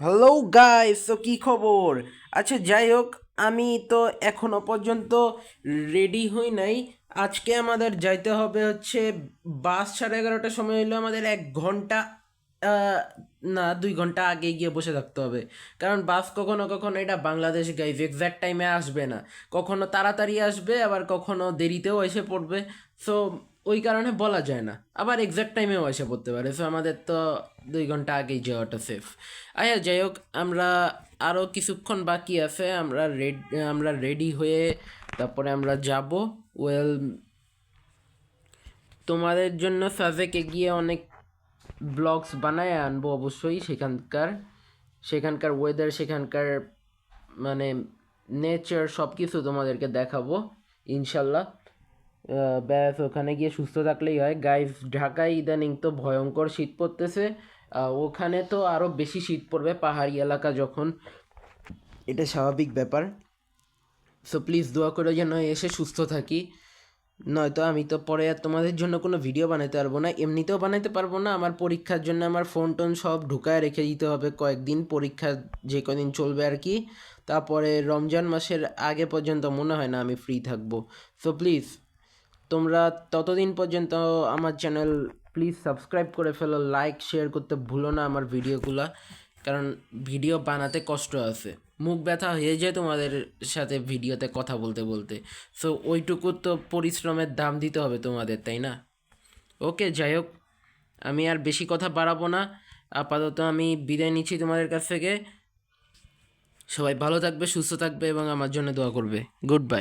Hello guys, তো কী খবর? আচ্ছা, যাই হোক, আমি তো এখনো পর্যন্ত রেডি হই নাই। আজকে আমাদের যাইতে হবে হচ্ছে বাস 11:30টার সময় হইলো, আমাদের 1 ঘন্টা আহ, না 2 ঘন্টা আগে গিয়ে বসে থাকতে হবে। কারণ বাস কখনো কখনো, এটা বাংলাদেশ গাইজ, এক্স্যাক্ট টাইমে আসবে না। কখনো তাড়াতাড়ি আসবে, আবার কখনো দেরিতেও এসে পড়বে। সো ওই কারণে বলা যায় না, আবার এক্স্যাক্ট টাইমেও এসে পড়তে পারে। সো আমাদের তো 2 ঘন্টা আগেই যাওয়াটা সেফ। আচ্ছা, যাই হোক, আমরা আরও কিছুক্ষণ বাকি আছে, আমরা রেডি হয়ে তারপরে আমরা যাব। ওয়েল, তোমাদের জন্য সাজেকে গিয়ে অনেক ব্লগস বানায় আনবো অবশ্যই। সেখানকার ওয়েদার, সেখানকার মানে নেচার, সব কিছু তোমাদেরকে দেখাবো ইনশাল্লাহ। ব্যাস, ওখানে গিয়ে সুস্থ থাকলেই হয় গাইজ। ঢাকায় ইদানিং তো ভয়ঙ্কর শীত পড়তেছে। ওখানে তো আরও বেশি শীত পড়বে, পাহাড়ি এলাকা যখন, এটা স্বাভাবিক ব্যাপার। সো প্লিজ দোয়া করে যেন এসে সুস্থ থাকি। নয়তো আমি তো পরে আর তোমাদের জন্য কোনো ভিডিও বানাতে পারবো না, এমনিতেও বানাতে পারবো না। আমার পরীক্ষার জন্য আমার ফোন টোন সব ঢুকায় রেখে দিতে হবে কয়েকদিন, পরীক্ষা যে কদিন চলবে আর কি। তারপরে রমজান মাসের আগে পর্যন্ত মনে হয় না আমি ফ্রি থাকবো। সো প্লিজ, তোমরা ততদিন পর্যন্ত আমার চ্যানেল প্লিজ সাবস্ক্রাইব করে ফেলো, লাইক শেয়ার করতে ভুলো না আমার ভিডিওগুলা। কারণ ভিডিও বানাতে কষ্ট আছে, মুখ ব্যথা হয়ে যায় তোমাদের সাথে ভিডিওতে কথা বলতে বলতে। সো ওইটুকু তো পরিশ্রমের দাম দিতে হবে তোমাদের, তাই না? ওকে, যাই হোক, আমি আর বেশি কথা বাড়াবো না। আপাতত আমি বিদায় নিচ্ছি তোমাদের কাছ থেকে। সবাই ভালো থাকবে, সুস্থ থাকবে এবং আমার জন্য দোয়া করবে। Good bye.